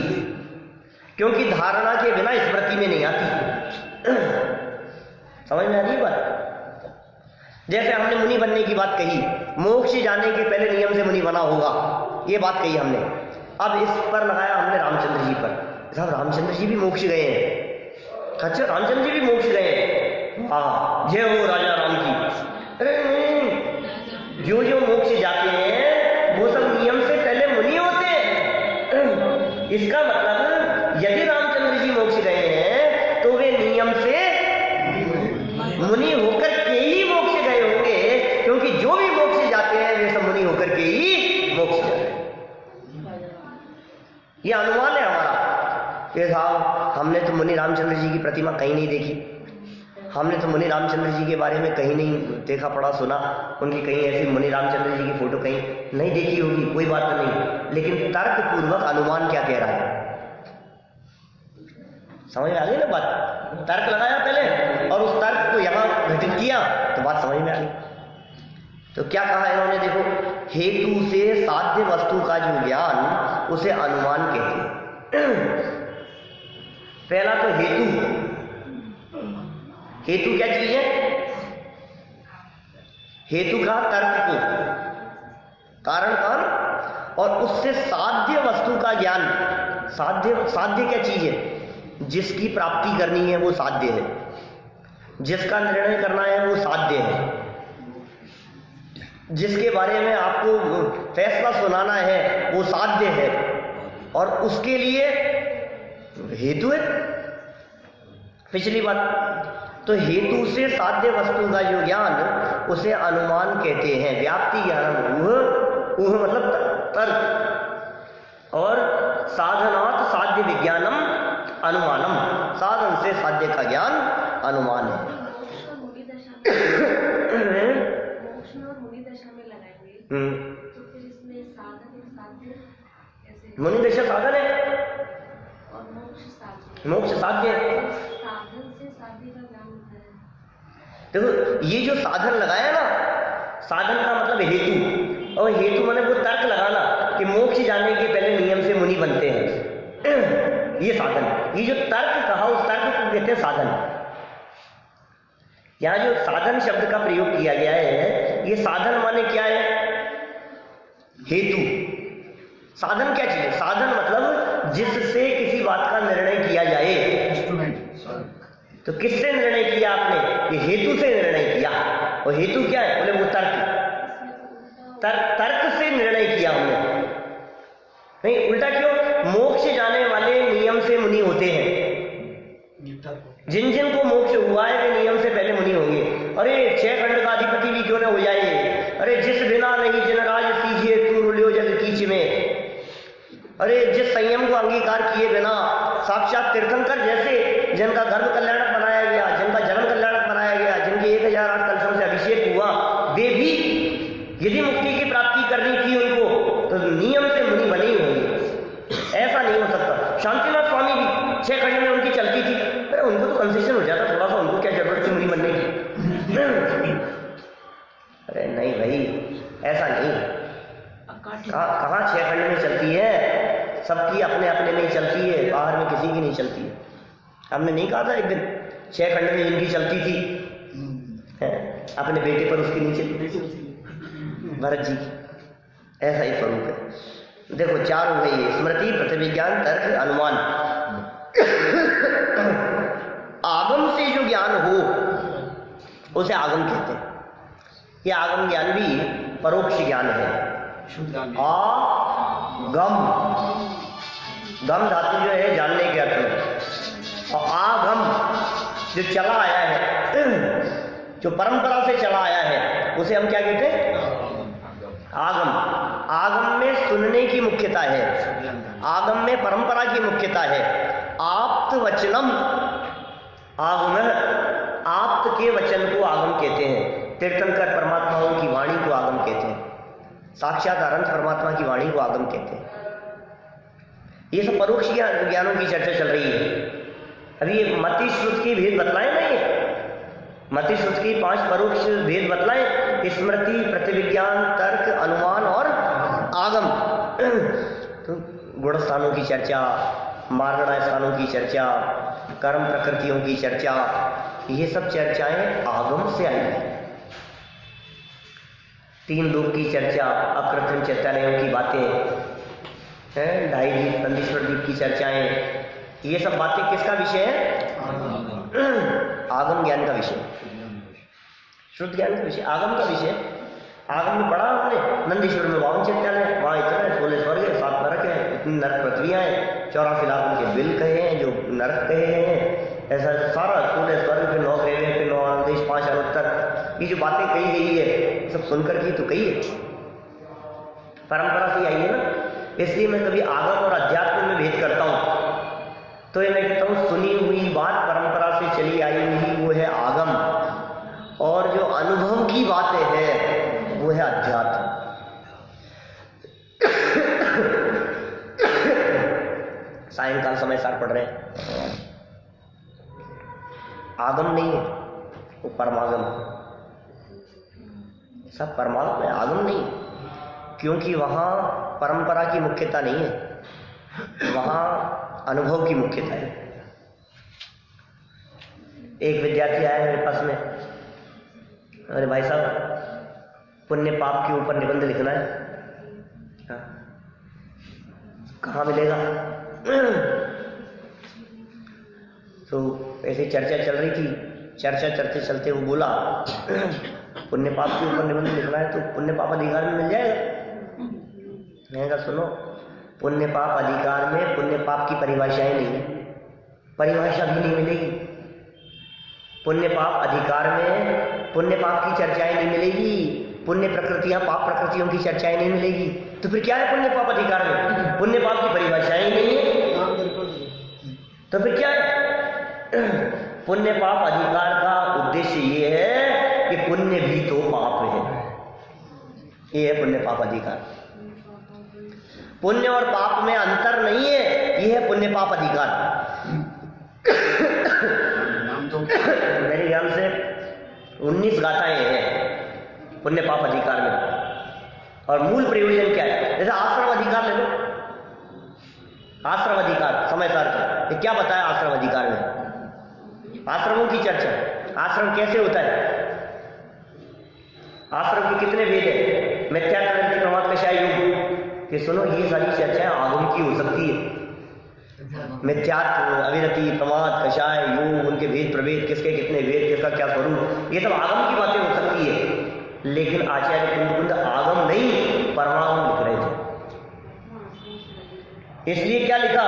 Speaker 1: क्योंकि धारणा के बिना स्मृति में नहीं आती। समझ में आ रही बात? जैसे हमने मुनि बनने की बात कही, मोक्ष जाने के पहले नियम से मुनि बना होगा, ये बात कही हमने। अब इस पर लगाया हमने रामचंद्र जी पर, साहब रामचंद्र जी भी मोक्ष गए हैं। अच्छा, रामचंद्र जी भी मोक्ष गए हैं, हाँ जय हो राजा राम की। अरे नहीं, जो जो मोक्ष जाते हैं वो सब नियम से पहले मुनि होते हैं। इसका मतलब यदि रामचंद्र जी मोक्ष गए हैं तो वे नियम से मुनि होकर के ही मोक्ष गए होंगे, क्योंकि जो भी मोक्ष जाते हैं वे सब मुनि होकर के ही मोक्ष जाते हैं। ये अनुमान है हमारा। ये साहब हमने तो मुनि रामचंद्र जी की प्रतिमा कहीं नहीं देखी, हमने तो मुनि रामचंद्र जी के बारे में कहीं नहीं देखा पढ़ा सुना, उनकी कहीं ऐसी मुनि रामचंद्र जी की फोटो कहीं नहीं देखी होगी, कोई बात नहीं, लेकिन तर्क पूर्वक अनुमान क्या कह रहा है, समझ में आ गई ना बात? तर्क लगाया पहले और उस तर्क को यहां घटित किया तो बात समझ में आ गई। तो क्या कहा इन्होंने, देखो, हेतु से साध्य वस्तु का जो ज्ञान उसे अनुमान कहते हैं। पहला तो हेतु, हेतु क्या चीज है? हेतु का तर्क को, कारण कारण, और उससे साध्य वस्तु का ज्ञान। साध्य क्या चीज है? जिसकी प्राप्ति करनी है वो साध्य है, जिसका निर्णय करना है वो साध्य है, जिसके बारे में आपको फैसला सुनाना है वो साध्य है, और उसके लिए हेतु है। पिछली बात तो हेतु से साध्य वस्तु का जो ज्ञान उसे अनुमान कहते हैं। व्याप्ति ज्ञानम ऊह मतलब तर्क, और साधनात् साध्य विज्ञानम अनुमानम, साधन से साध्य का ज्ञान अनुमान है। मुनि दशा साधन है, मोक्ष साध्य है। देखो ये जो साधन लगाया ना, साधन का मतलब हेतु, और हेतु माने वो तर्क लगाना कि मोक्ष जाने के पहले नियम से मुनि बनते हैं, ये साधन। ये जो तर्क कहा उस तर्क को कहते हैं साधन। यहां जो साधन शब्द का प्रयोग किया गया है, ये साधन माने क्या है? हेतु। साधन क्या चीज है? साधन मतलब जिससे किसी बात का निर्णय किया जाए।
Speaker 2: इंस्ट्रूमेंट।
Speaker 1: तो किससे निर्णय किया आपने? ये हेतु से निर्णय किया। और हेतु क्या है? बोले वो तर्क से निर्णय किया हमने। नहीं, उल्टा क्यों? मोक्ष जाने वाले नियम से मुनि होते हैं। जिन जिन को मोक्ष हुआ है वे नियम से पहले मुनि होंगे। अरे 6 खंड का अधिपति भी क्यों न हो जाए? अरे जिस बिना नहीं जिन राज सीजिए तू रुलियो जग कीच में। अरे जिस संयम को अंगीकार किए बिना साक्षात तीर्थंकर जैसे जिनका गर्भ कल्याणक बनाया गया, जिनका जन्म कल्याणक बनाया गया, जिनके 1008 कलशों से अभिषेक हुआ, वे भी यदि मुक्ति की प्राप्ति करनी थी उनको तो नियम से मुनि बने ही होंगे। ऐसा नहीं हो सकता। शांतिनाथ स्वामी भी 6 खंड में उनकी चलती थी। अरे उनको तो कंसेशन हो जाता थोड़ा सा, उनको क्या जरूरत थी मुनि बनने की? अरे नहीं भाई, ऐसा नहीं। कहाँ 6 खंड में चलती है? सबकी अपने अपने में ही चलती है, बाहर में किसी की नहीं चलती है। हमने नहीं कहा था एक दिन 6 खंड में जिनकी चलती थी है, अपने बेटे पर उसकी नीचे भरत जी की। ऐसा ही स्वरूप है। देखो 4 हो गई, स्मृति, प्रतिविज्ञान, तर्क, अनुमान। आगम से जो ज्ञान हो उसे आगम कहते हैं। ये आगम ज्ञान भी परोक्ष ज्ञान है। आगम, गम धातु जो है जानने के अर्थ में, और आगम जो चला आया है, जो परंपरा से चला आया है, उसे हम क्या कहते हैं? आगम। आगम में सुनने की मुख्यता है, आगम में परंपरा की मुख्यता है। आप्त वचनम आगम, आप्त के वचन को आगम कहते हैं। तीर्थंकर परमात्माओं की वाणी को आगम कहते हैं। साक्षात अनंत परमात्मा की वाणी को आगम कहते हैं। ये सब परोक्ष ज्ञानों की चर्चा चल रही है। अभी ये मति श्रुत की भेद बतलाए नहीं है, मति श्रुत की 5 परोक्ष भेद बतलाए, स्मृति, प्रतिविज्ञान, तर्क, अनुमान और आगम। तो गुण स्थानों की चर्चा, मारणा स्थानों की चर्चा, कर्म प्रकृतियों की चर्चा, ये सब चर्चाएं आगम से आई हैं। 3 लोक की चर्चा, अकृत्रिम चैतन्यों की बातें हैं, 2.5 दीप, नंदीश्वर दीप की चर्चाएं, ये सब बातें किसका विषय है? आगम ज्ञान का विषय, शुद्ध ज्ञान का विषय, आगम का विषय। आगम में पढ़ा हमने, नंदीश्वर में 52 चैतन्य, वहाँ इतना 16 स्वर्ग है, 7 नरक है, इतनी नरक पृथ्वियाँ हैं, 84 लाख उनके बिल कहे हैं जो नरक कहे हैं। ऐसा सारा 16 स्वर्ग, फिर 9 ग्रह, फिर 9 देश, 5 अनुत्तर, ये जो बातें कही गई है सब सुनकर की तो कही है, परंपरा से आई है ना। इसलिए मैं कभी आगम और अध्यात्म में भेद करता हूँ। तो ये मैं कहता हूँ सुनी हुई बात परंपरा से चली आई हुई वो है आगम, और जो अनुभव की बातें हैं वो है अध्यात्म। सायंकाल समय सार पढ़ रहे हैं, आगम नहीं है वो परमागम, सब परमागम है, आगम नहीं, क्योंकि वहां परंपरा की मुख्यता नहीं है, वहां अनुभव की मुख्यता है। एक विद्यार्थी आया मेरे पास में, अरे भाई साहब पुण्य पाप के ऊपर निबंध लिखना है, कहाँ मिलेगा? तो ऐसी चर्चा चल रही थी, चर्चा चलते चलते वो बोला पुण्य पाप के ऊपर निबंध लिखना है तो पुण्य पाप अधिकार में मिल जाएगा। मैंने कहा सुनो, पुण्य पाप अधिकार में पुण्य पाप की परिभाषाएं नहीं है, परिभाषा भी नहीं मिलेगी। पुण्य पाप अधिकार में पुण्य पाप की चर्चाएं नहीं मिलेगी, पुण्य प्रकृतियां पाप प्रकृतियों की चर्चाएं नहीं मिलेगी। तो फिर क्या है पुण्य पाप अधिकार में? पुण्य पाप की परिभाषाएं ही नहीं है, तो फिर क्या है? पुण्य पाप अधिकार का उद्देश्य ये है कि पुण्य भी तो पाप है, ये है पुण्य पाप अधिकार। पुण्य और पाप में अंतर नहीं है, ये है पुण्य पाप अधिकार। मेरे ख्याल से 19 गाथाएं हैं पुण्य पाप अधिकार में, और मूल प्रयोजन क्या है? जैसे आश्रम अधिकार ले लो, आश्रम अधिकार समय सार का क्या बताया आश्रम अधिकार में? आश्रमों की चर्चा, आश्रम कैसे होता है, आश्रम के कितने भेद है, मिथ्या प्रमाण कषाय युग, कि सुनो ये सारी चर्चाएं आगम की हो सकती है, मिथ्यात्व, अविरति, प्रमाद, कषाय, योग, उनके भेद प्रभेद, किसके कितने वेद, किसका क्या स्वरूप, ये सब आगम की बातें हो सकती है। लेकिन आचार्य कुंद आगम नहीं परमागम लिख रहे थे। इसलिए क्या लिखा,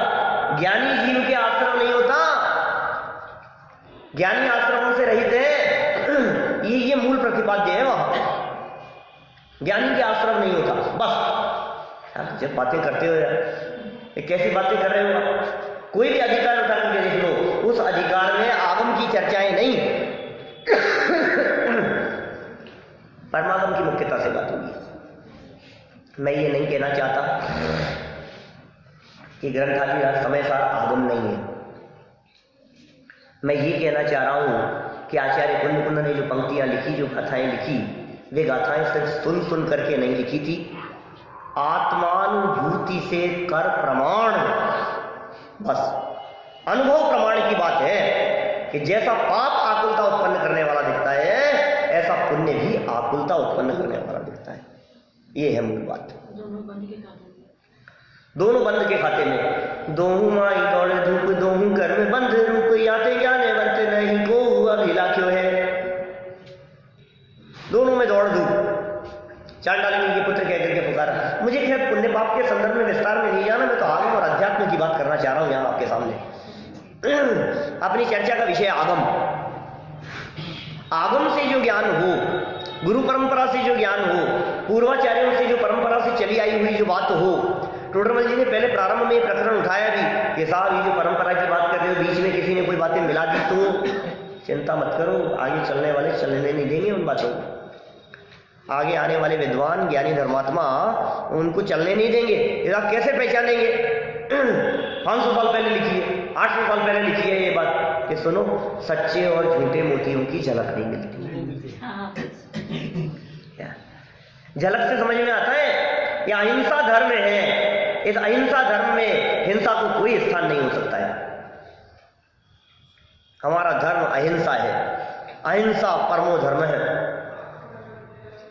Speaker 1: ज्ञानी जीव के आश्रम नहीं होता, ज्ञानी आश्रमों से रहित है, ये मूल प्रतिपाद्य है। वहां ज्ञानी के आश्रम नहीं होता। बस जब बातें करते हो यार, कैसी बातें कर रहे हो, कोई भी अधिकार उठा करके देख लो, उस अधिकार में आगम की चर्चाएं नहीं, परमागम की मुख्यता से बात होगी। मैं ये नहीं कहना चाहता कि ग्रंथादि समय सार आगम नहीं है। मैं ये कहना चाह रहा हूं कि आचार्य कुंद ने जो पंक्तियां लिखी, जो गाथाएं लिखी, वे गाथाएं सिर्फ सुन करके नहीं लिखी थी, आत्मानुभूति से कर प्रमाण। बस अनुभव प्रमाण की बात है कि जैसा पाप आकुलता उत्पन्न करने वाला दिखता है, ऐसा पुण्य भी आकुलता उत्पन्न करने वाला दिखता है। ये है मूल बात। दोनों बंद के खाते में, दोहू माई दौड़ धूप, दोहू घर में बंद रूप, याते ज्ञाने वर्त नहीं को अभिला क्यों है। दोनों में दौड़ धूप। चांडालिनी के पुत्र कहकर के पुकारा। मुझे खैर पुण्य पाप के संदर्भ में विस्तार में नहीं जाना, मैं तो आगम और अध्यात्म की बात करना चाह रहा हूं यहां आपके सामने। अपनी चर्चा का विषय आगम। आगम से जो ज्ञान हो, गुरु परंपरा से जो ज्ञान हो, पूर्वाचार्यों से जो परंपरा से चली आई हुई जो बात हो। टोडरमल जी ने पहले प्रारंभ में प्रकरण उठाया भी कि साहब ये जो परंपरा की बात कर रहे हो, बीच में किसी ने कोई बातें मिला दी तो चिंता मत करो, आगे चलने वाले चलने नहीं देंगे उन बातों को। आगे आने वाले विद्वान ज्ञानी धर्मात्मा उनको चलने नहीं देंगे। ये आप कैसे पहचानेंगे? 500 साल पहले लिखी है, 800 साल पहले लिखी है ये बात कि सुनो, सच्चे और झूठे मोतियों की झलक नहीं मिलती। झलक से समझ में आता है ये अहिंसा धर्म है, इस अहिंसा धर्म में हिंसा को कोई स्थान नहीं हो सकता है। हमारा धर्म अहिंसा है, अहिंसा परमो धर्म है।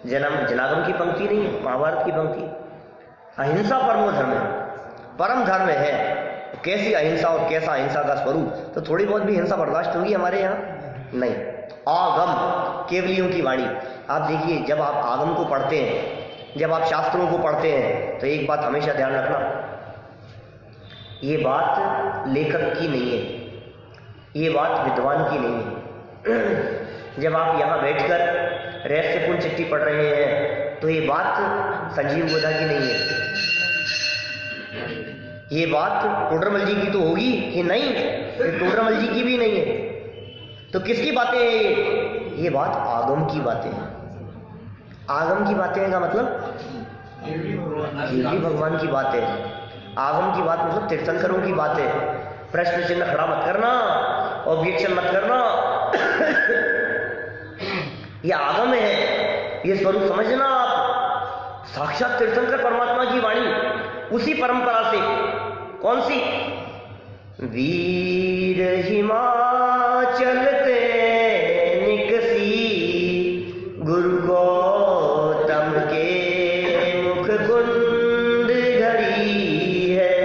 Speaker 1: जनागम की पंक्ति नहीं है, महाभारत की पंक्ति। अहिंसा परमो धर्म है, परम धर्म है। कैसी अहिंसा और कैसा अहिंसा का स्वरूप, तो थोड़ी बहुत भी हिंसा बर्दाश्त होगी हमारे यहाँ नहीं। आगम केवलियों की वाणी। आप देखिए, जब आप आगम को पढ़ते हैं, जब आप शास्त्रों को पढ़ते हैं, तो एक बात हमेशा ध्यान रखना, ये बात लेखक की नहीं है, ये बात विद्वान की नहीं है। जब आप यहाँ बैठकर रहस्यपूर्ण चिट्ठी पढ़ रहे हैं, तो ये बात संजीव गोदा की नहीं है, ये बात टोडरमल जी की तो होगी कि नहीं, टोडरमल जी की भी नहीं है। तो किसकी बातें हैं ये बात आगम की बातें हैं। आगम की बातें हैं का मतलब केवली भगवान की बात है। आगम की बात मतलब तीर्थंकरों की बात है। प्रश्न चिन्ह खड़ा मत करना, ऑब्जेक्शन मत करना। ये आगम है, ये स्वरूप समझना आप। साक्षात तीर्थंकर परमात्मा की वाणी, उसी परंपरा से। कौन सी? वीर हिमाचल ते निकसी, गुरु गौतम के मुख कुंड धरी है,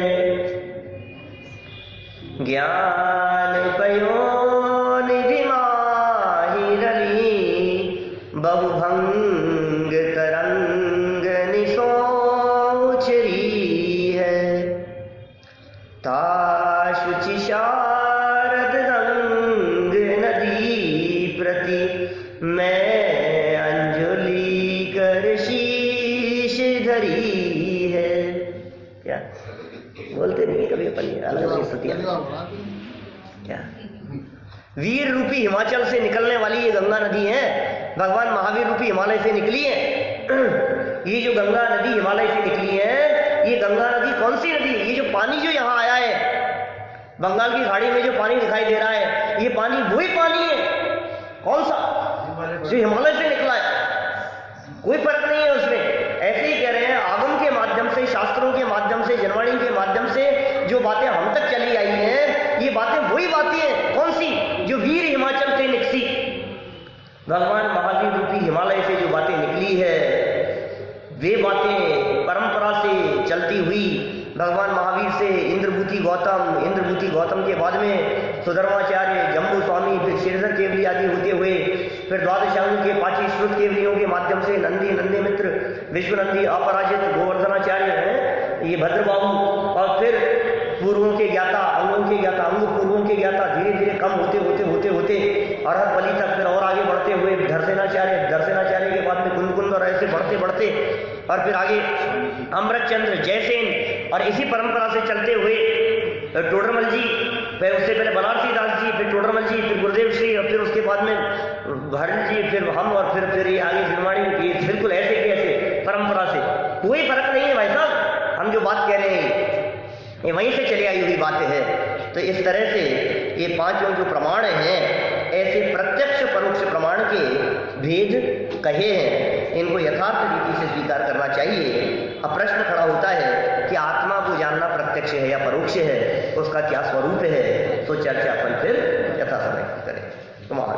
Speaker 1: ज्ञान पयो निधि माहि रली, बहुभंग तरंग निशोचरी है, ताशुचि शारद रंग नदी प्रति, मैं अंजलि कर शीश धरी है। क्या बोलते नहीं कभी अपन, अलग अलग स्तुतियां क्या। वीर रूपी हिमाचल से निकलने वाली ये गंगा नदी है, भगवान महावीर रूपी हिमालय से निकली है। ये जो गंगा नदी हिमालय से निकली है, ये गंगा नदी कौन सी नदी है? ये जो पानी जो यहाँ आया है बंगाल की खाड़ी में, जो पानी दिखाई दे रहा है, ये पानी वही पानी है। कौन सा? जो हिमालय से निकला है, कोई फर्क नहीं है उसमें। ऐसे ही कह रहे हैं, आगम के माध्यम से, शास्त्रों के माध्यम से, जनवाणी के माध्यम से जो बातें हम तक चली आई हैं, ये बातें वही बातें हैं। कौन सी? जो वीर हिमाचल से निकसी, भगवान महावीर रूपी हिमालय से जो बातें निकली है, वे बातें परंपरा से चलती हुई भगवान महावीर से इंद्रभूति गौतम के बाद में सुधर्माचार्य, जम्बू स्वामी, फिर श्रीधर केवली आदि होते हुए फिर द्वादशांग के पांचवी श्रुत केवलियों के माध्यम से नंदी मित्र, विश्वनंदी, अपराजित, गोवर्धनाचार्य हैं ये भद्रबाहु, और फिर पूर्वों के ज्ञाता, अंग पूर्वों के ज्ञाता धीरे धीरे कम होते अरहत बलि तक, फिर और आगे बढ़ते हुए धरसेनाचार्य के बाद में कुंद और ऐसे बढ़ते और फिर आगे अमृतचंद्र, जयसेन, और इसी परंपरा से चलते हुए टोडरमल जी, फिर उससे पहले बनारसी दास जी, फिर टोडरमल जी, फिर गुरुदेव श्री, और फिर उसके बाद में भारत जी, फिर हम, और फिर ये आगे श्रीवाणी, बिल्कुल ऐसे के ऐसे परंपरा से कोई फर्क नहीं है भाई साहब। हम जो बात कह रहे हैं ये वहीं से चली आई हुई बातें हैं। तो इस तरह से ये पांचों जो प्रमाण हैं ऐसे प्रत्यक्ष परोक्ष प्रमाण के भेद कहे हैं, इनको यथार्थ रीति से स्वीकार करना चाहिए। अब प्रश्न खड़ा होता है कि आत्मा को जानना प्रत्यक्ष है या परोक्ष है, उसका क्या स्वरूप है, तो चर्चा अपन फिर यथा समय करें। तुम्हारा